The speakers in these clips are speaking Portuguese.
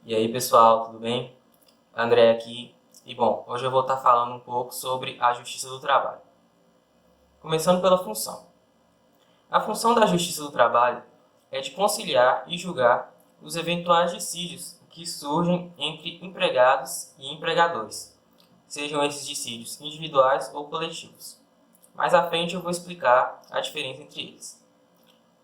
E aí pessoal, tudo bem? André aqui. E bom, hoje eu vou estar falando um pouco sobre a Justiça do Trabalho. Começando pela função. A função da Justiça do Trabalho é de conciliar e julgar os eventuais dissídios que surgem entre empregados e empregadores, sejam esses dissídios individuais ou coletivos. Mais à frente eu vou explicar a diferença entre eles.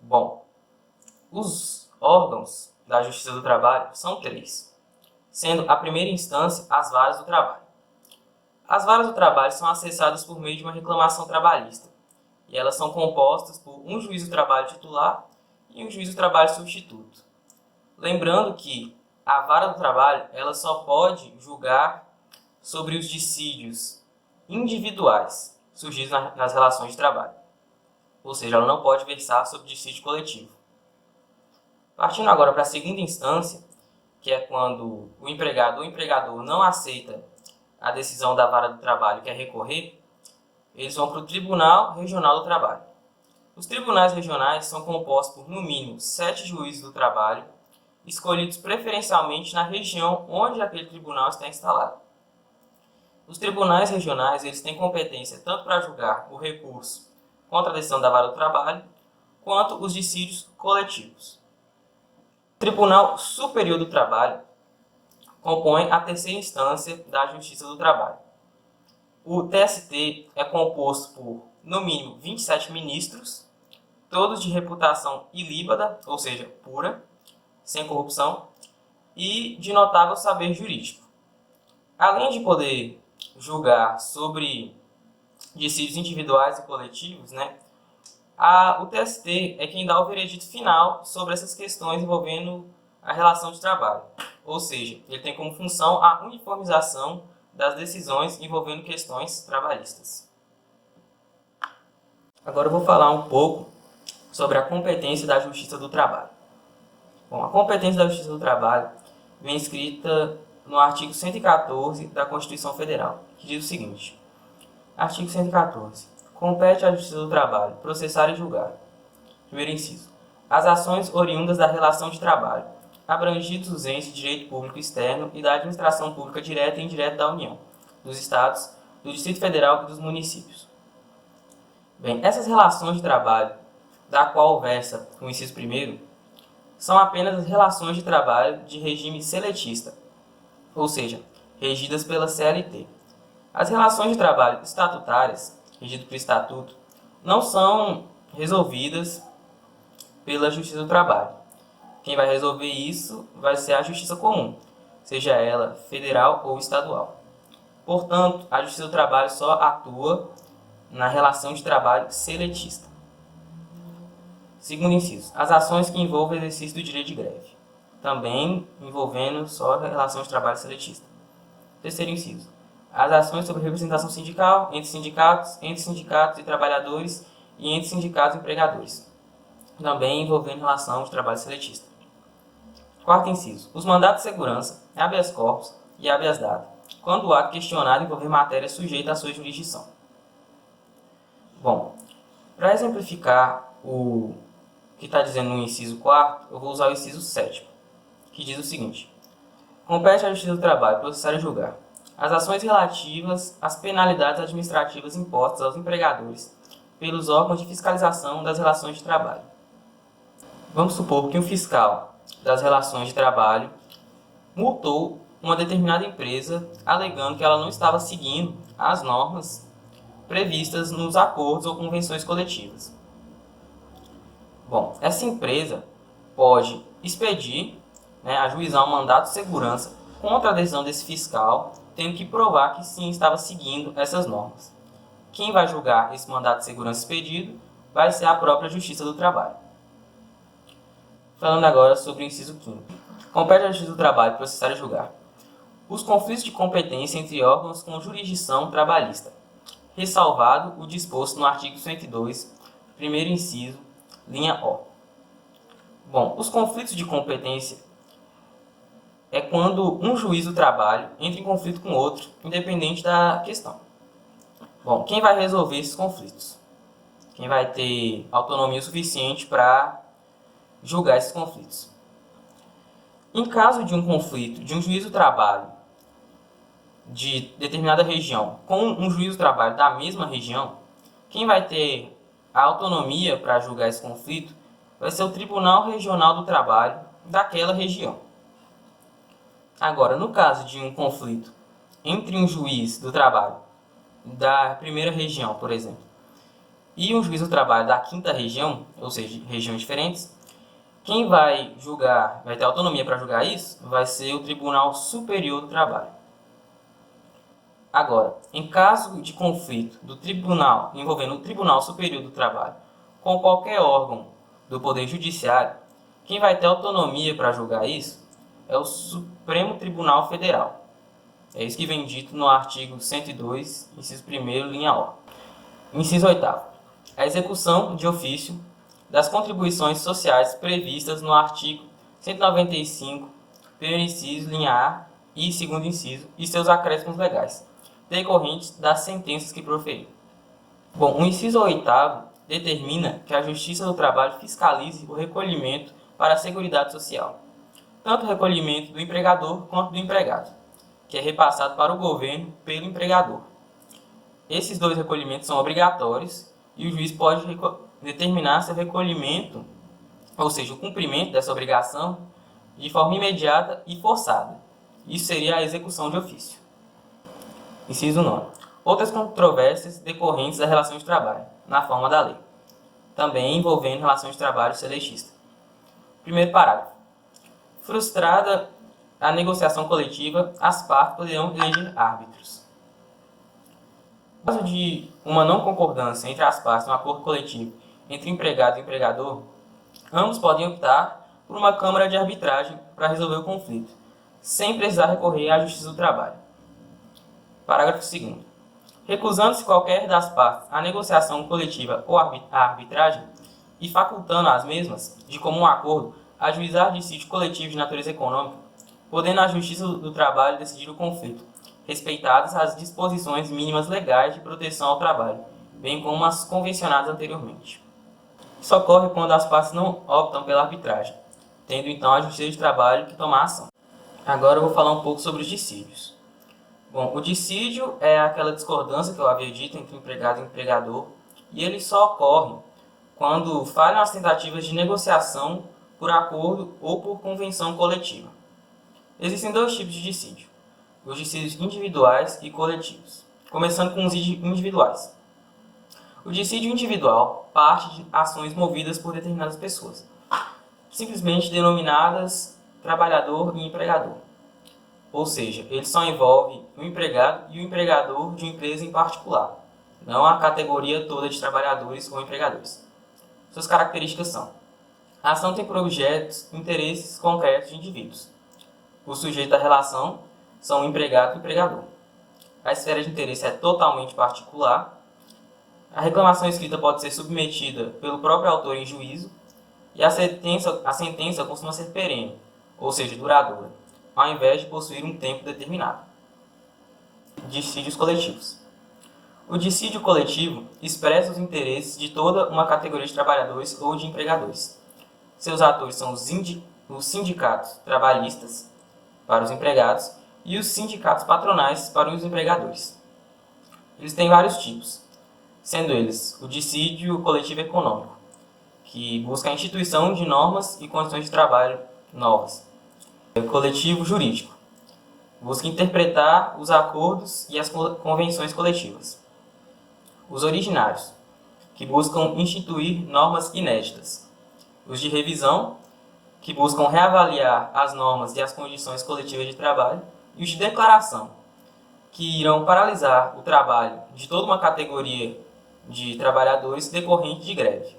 Bom, os órgãos da Justiça do Trabalho são três, sendo a primeira instância as varas do trabalho. As varas do trabalho são acessadas por meio de uma reclamação trabalhista, e elas são compostas por um juiz do trabalho titular e um juiz do trabalho substituto. Lembrando que a vara do trabalho ela só pode julgar sobre os dissídios individuais surgidos nas relações de trabalho, ou seja, ela não pode versar sobre dissídio coletivo. Partindo agora para a segunda instância, que é quando o empregado ou empregador não aceita a decisão da vara do trabalho, que é recorrer, eles vão para o Tribunal Regional do Trabalho. Os tribunais regionais são compostos por, no mínimo, 7 juízes do trabalho, escolhidos preferencialmente na região onde aquele tribunal está instalado. Os tribunais regionais eles têm competência tanto para julgar o recurso contra a decisão da vara do trabalho, quanto os dissídios coletivos. O Tribunal Superior do Trabalho compõe a terceira instância da Justiça do Trabalho. O TST é composto por, no mínimo, 27 ministros, todos de reputação ilíbada, ou seja, pura, sem corrupção, e de notável saber jurídico. Além de poder julgar sobre dissídios individuais e coletivos, o TST é quem dá o veredito final sobre essas questões envolvendo a relação de trabalho. Ou seja, ele tem como função a uniformização das decisões envolvendo questões trabalhistas. Agora eu vou falar um pouco sobre a competência da Justiça do Trabalho. Bom, a competência da Justiça do Trabalho vem escrita no artigo 114 da Constituição Federal, que diz o seguinte: artigo 114. Compete à Justiça do Trabalho processar e julgar. Primeiro inciso. As ações oriundas da relação de trabalho, abrangidos os entes de direito público externo e da administração pública direta e indireta da União, dos Estados, do Distrito Federal e dos municípios. Bem, essas relações de trabalho, da qual versa o inciso primeiro, são apenas as relações de trabalho de regime seletista, ou seja, regidas pela CLT. As relações de trabalho estatutárias, regidas pelo Estatuto, não são resolvidas pela Justiça do Trabalho. Quem vai resolver isso vai ser a Justiça Comum, seja ela federal ou estadual. Portanto, a Justiça do Trabalho só atua na relação de trabalho seletista. Segundo inciso, as ações que envolvem o exercício do direito de greve, também envolvendo só a relação de trabalho seletista. Terceiro inciso, as ações sobre representação sindical entre sindicatos e trabalhadores e entre sindicatos e empregadores, também envolvendo relação de trabalho seletista. Quarto inciso, os mandatos de segurança, habeas corpus e habeas data, quando o ato questionado envolver matéria sujeita à sua jurisdição. Bom, para exemplificar o que está dizendo no inciso 4º, eu vou usar o inciso 7º, que diz o seguinte: compete à Justiça do Trabalho processar e julgar as ações relativas às penalidades administrativas impostas aos empregadores pelos órgãos de fiscalização das relações de trabalho. Vamos supor que um fiscal das relações de trabalho multou uma determinada empresa alegando que ela não estava seguindo as normas previstas nos acordos ou convenções coletivas. Bom, essa empresa pode expedir, ajuizar um mandato de segurança contra a decisão desse fiscal, tendo que provar que sim estava seguindo essas normas. Quem vai julgar esse mandato de segurança expedido vai ser a própria Justiça do Trabalho. Falando agora sobre o inciso 5º. Compete à Justiça do Trabalho processar e julgar os conflitos de competência entre órgãos com jurisdição trabalhista, ressalvado o disposto no artigo 102, primeiro inciso, linha O. Bom, os conflitos de competência é quando um juiz do trabalho entra em conflito com outro, independente da questão. Bom, quem vai resolver esses conflitos? Quem vai ter autonomia suficiente para julgar esses conflitos? Em caso de um conflito de um juízo do trabalho de determinada região com um juízo do trabalho da mesma região, quem vai ter a autonomia para julgar esse conflito vai ser o Tribunal Regional do Trabalho daquela região. Agora, no caso de um conflito entre um juiz do trabalho da primeira região, por exemplo, e um juiz do trabalho da quinta região, ou seja, regiões diferentes, quem vai julgar, vai ter autonomia para julgar isso, vai ser o Tribunal Superior do Trabalho. Agora, em caso de conflito do tribunal envolvendo o Tribunal Superior do Trabalho com qualquer órgão do Poder Judiciário, quem vai ter autonomia para julgar isso é o Supremo Tribunal Federal. É isso que vem dito no artigo 102, inciso 1º, linha O. Inciso 8º. A execução de ofício das contribuições sociais previstas no artigo 195, primeiro inciso, linha A e segundo inciso, e seus acréscimos legais, decorrentes das sentenças que proferiu. Bom, o inciso 8º determina que a Justiça do Trabalho fiscalize o recolhimento para a Seguridade Social, tanto o recolhimento do empregador quanto do empregado, que é repassado para o governo pelo empregador. Esses dois recolhimentos são obrigatórios e o juiz pode determinar seu recolhimento, ou seja, o cumprimento dessa obrigação, de forma imediata e forçada. Isso seria a execução de ofício. Inciso 9. Outras controvérsias decorrentes da relação de trabalho, na forma da lei, também envolvendo relação de trabalho seletista. Primeiro parágrafo. Frustrada a negociação coletiva, as partes poderão eleger árbitros. No caso de uma não concordância entre as partes no acordo coletivo entre empregado e empregador, ambos podem optar por uma câmara de arbitragem para resolver o conflito, sem precisar recorrer à Justiça do Trabalho. Parágrafo 2º. Recusando-se qualquer das partes à negociação coletiva ou à arbitragem e facultando as mesmas, de comum acordo, ajuizar dissídio coletivo de natureza econômica, podendo a Justiça do Trabalho decidir o conflito, respeitadas as disposições mínimas legais de proteção ao trabalho, bem como as convencionadas anteriormente. Isso ocorre quando as partes não optam pela arbitragem, tendo então a Justiça do Trabalho que tomar ação. Agora eu vou falar um pouco sobre os dissídios. Bom, o dissídio é aquela discordância que eu havia dito entre empregado e empregador, e ele só ocorre quando falham as tentativas de negociação por acordo ou por convenção coletiva. Existem dois tipos de dissídio: os dissídios individuais e coletivos. Começando com os individuais. O dissídio individual parte de ações movidas por determinadas pessoas, simplesmente denominadas trabalhador e empregador. Ou seja, ele só envolve o empregado e o empregador de uma empresa em particular, não a categoria toda de trabalhadores ou empregadores. Suas características são: a ação tem por objeto interesses concretos de indivíduos. O sujeito da relação são o empregado e o empregador. A esfera de interesse é totalmente particular. A reclamação escrita pode ser submetida pelo próprio autor em juízo. E a sentença costuma ser perene, ou seja, duradoura, ao invés de possuir um tempo determinado. Dissídios coletivos. O dissídio coletivo expressa os interesses de toda uma categoria de trabalhadores ou de empregadores. Seus atores são os sindicatos trabalhistas para os empregados e os sindicatos patronais para os empregadores. Eles têm vários tipos, sendo eles o dissídio coletivo econômico, que busca a instituição de normas e condições de trabalho novas. O coletivo jurídico busca interpretar os acordos e as convenções coletivas. Os originários, que buscam instituir normas inéditas. Os de revisão, que buscam reavaliar as normas e as condições coletivas de trabalho. E os de declaração, que irão paralisar o trabalho de toda uma categoria de trabalhadores decorrente de greve.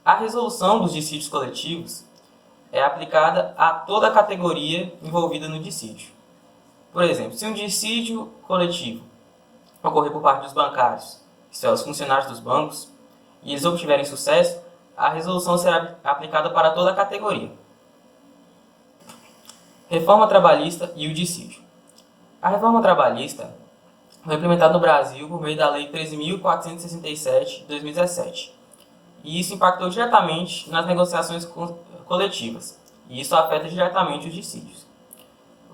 A resolução dos dissídios coletivos é aplicada a toda a categoria envolvida no dissídio. Por exemplo, se um dissídio coletivo ocorrer por parte dos bancários, que são os funcionários dos bancos, e eles obtiverem sucesso, a resolução será aplicada para toda a categoria. Reforma trabalhista e o dissídio. A reforma trabalhista foi implementada no Brasil por meio da Lei 13.467 de 2017. E isso impactou diretamente nas negociações coletivas, e isso afeta diretamente os dissídios.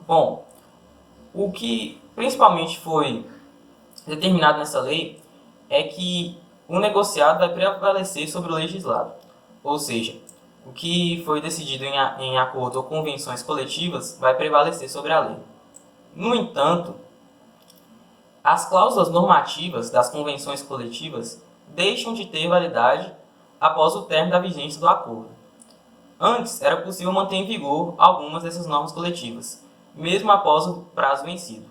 Bom, o que principalmente foi determinado nessa lei é que o negociado vai prevalecer sobre o legislado, ou seja, o que foi decidido em acordo ou convenções coletivas vai prevalecer sobre a lei. No entanto, as cláusulas normativas das convenções coletivas deixam de ter validade após o término da vigência do acordo. Antes, era possível manter em vigor algumas dessas normas coletivas, mesmo após o prazo vencido.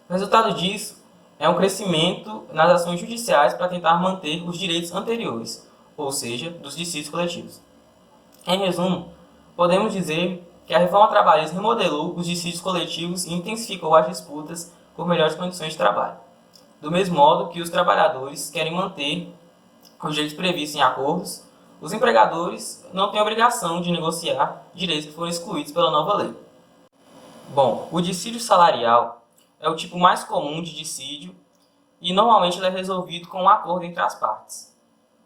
O resultado disso é um crescimento nas ações judiciais para tentar manter os direitos anteriores, ou seja, dos dissídios coletivos. Em resumo, podemos dizer que a reforma trabalhista remodelou os dissídios coletivos e intensificou as disputas por melhores condições de trabalho. Do mesmo modo que os trabalhadores querem manter os direitos previstos em acordos, os empregadores não têm obrigação de negociar direitos que foram excluídos pela nova lei. Bom, o dissídio salarial é o tipo mais comum de dissídio e normalmente ele é resolvido com um acordo entre as partes.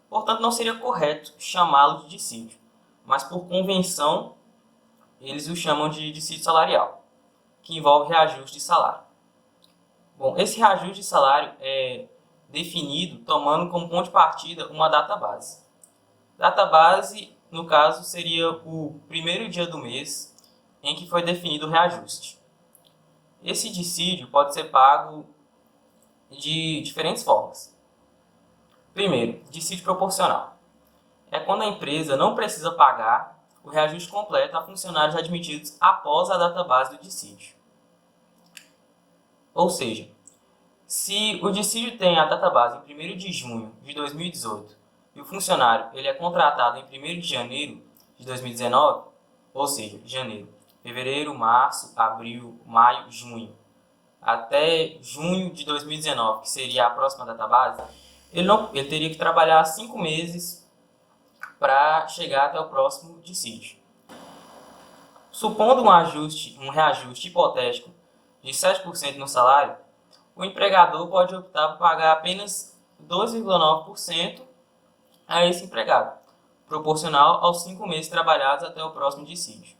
Portanto, não seria correto chamá-lo de dissídio, mas por convenção eles o chamam de dissídio salarial, que envolve reajuste de salário. Bom, esse reajuste de salário é definido tomando como ponto de partida uma data base. Data base, no caso, seria o primeiro dia do mês em que foi definido o reajuste. Esse dissídio pode ser pago de diferentes formas. Primeiro, dissídio proporcional. É quando a empresa não precisa pagar o reajuste completo a funcionários admitidos após a data base do dissídio. Ou seja, se o dissídio tem a data base em 1º de junho de 2018 e o funcionário ele é contratado em 1º de janeiro de 2019, ou seja, janeiro, fevereiro, março, abril, maio, junho, até junho de 2019, que seria a próxima data base, ele teria que trabalhar 5 meses para chegar até o próximo dissídio. Supondo um reajuste hipotético de 7% no salário, o empregador pode optar por pagar apenas 2,9% a esse empregado, proporcional aos 5 meses trabalhados até o próximo dissídio.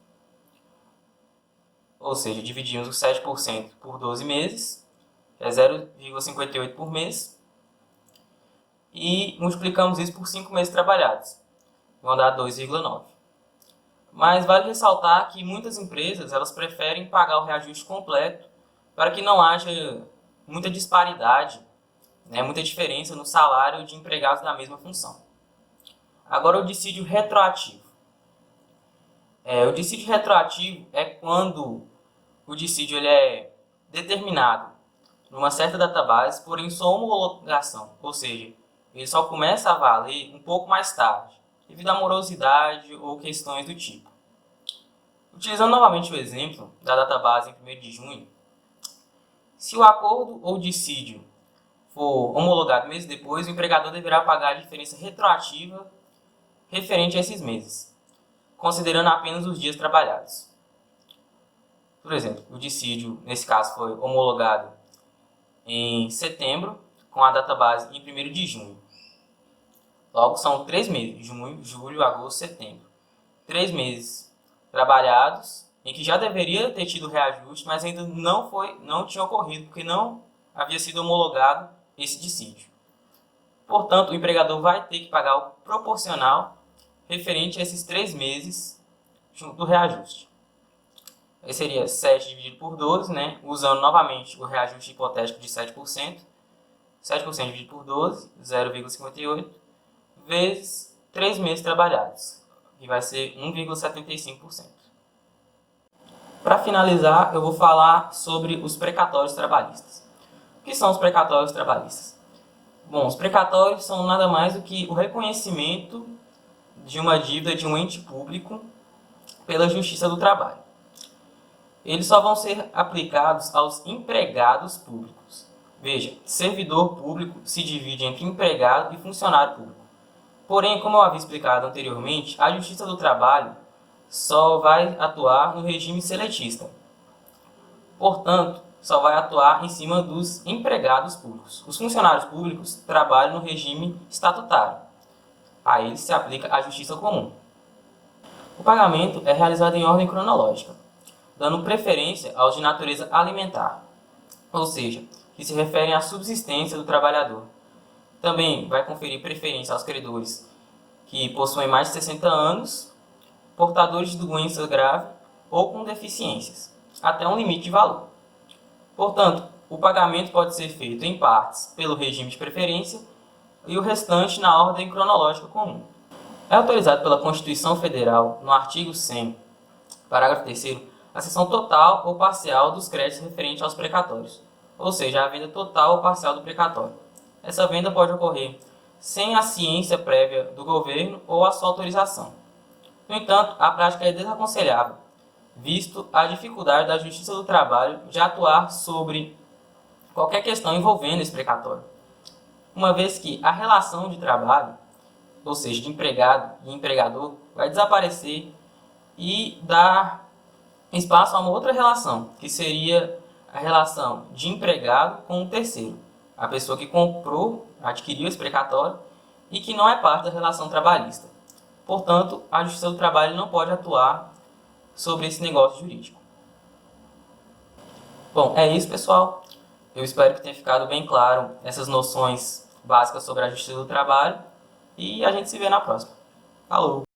Ou seja, dividimos os 7% por 12 meses, que é 0,58 por mês, e multiplicamos isso por 5 meses trabalhados, vão dar 2,9. Mas vale ressaltar que muitas empresas elas preferem pagar o reajuste completo para que não haja muita disparidade, muita diferença no salário de empregados da mesma função. Agora, o dissídio retroativo. O dissídio retroativo é quando o dissídio ele é determinado numa certa database, porém sua homologação, ou seja, ele só começa a valer um pouco mais tarde, devido à morosidade ou questões do tipo. Utilizando novamente o exemplo da database em 1º de junho, se o acordo ou dissídio for homologado meses depois, o empregador deverá pagar a diferença retroativa referente a esses meses, considerando apenas os dias trabalhados. Por exemplo, o dissídio, nesse caso, foi homologado em setembro, com a database em 1º de junho. Logo, são 3 meses, junho, julho, agosto, setembro. 3 meses trabalhados, em que já deveria ter tido reajuste, mas ainda não tinha ocorrido, porque não havia sido homologado esse dissídio. Portanto, o empregador vai ter que pagar o proporcional referente a esses 3 meses junto do reajuste. Aí seria 7 dividido por 12, usando novamente o reajuste hipotético de 7%. 7% dividido por 12, 0,58, vezes 3 meses trabalhados, que vai ser 1,75%. Para finalizar, eu vou falar sobre os precatórios trabalhistas. O que são os precatórios trabalhistas? Bom, os precatórios são nada mais do que o reconhecimento de uma dívida de um ente público pela Justiça do Trabalho. Eles só vão ser aplicados aos empregados públicos. Veja, servidor público se divide entre empregado e funcionário público. Porém, como eu havia explicado anteriormente, a Justiça do Trabalho só vai atuar no regime seletista. Portanto, só vai atuar em cima dos empregados públicos. Os funcionários públicos trabalham no regime estatutário. A eles se aplica a justiça comum. O pagamento é realizado em ordem cronológica, dando preferência aos de natureza alimentar, ou seja, que se referem à subsistência do trabalhador. Também vai conferir preferência aos credores que possuem mais de 60 anos, portadores de doença grave ou com deficiências, até um limite de valor. Portanto, o pagamento pode ser feito em partes pelo regime de preferência e o restante na ordem cronológica comum. É autorizado pela Constituição Federal, no artigo 100, parágrafo 3º, a cessão total ou parcial dos créditos referentes aos precatórios, ou seja, a venda total ou parcial do precatório. Essa venda pode ocorrer sem a ciência prévia do governo ou a sua autorização. No entanto, a prática é desaconselhável, visto a dificuldade da Justiça do Trabalho de atuar sobre qualquer questão envolvendo esse precatório, uma vez que a relação de trabalho, ou seja, de empregado e empregador, vai desaparecer e dar espaço a uma outra relação, que seria a relação de empregado com o terceiro, a pessoa que comprou, adquiriu esse precatório e que não é parte da relação trabalhista. Portanto, a Justiça do Trabalho não pode atuar sobre esse negócio jurídico. Bom, é isso, pessoal. Eu espero que tenha ficado bem claro essas noções básicas sobre a Justiça do Trabalho e a gente se vê na próxima. Falou!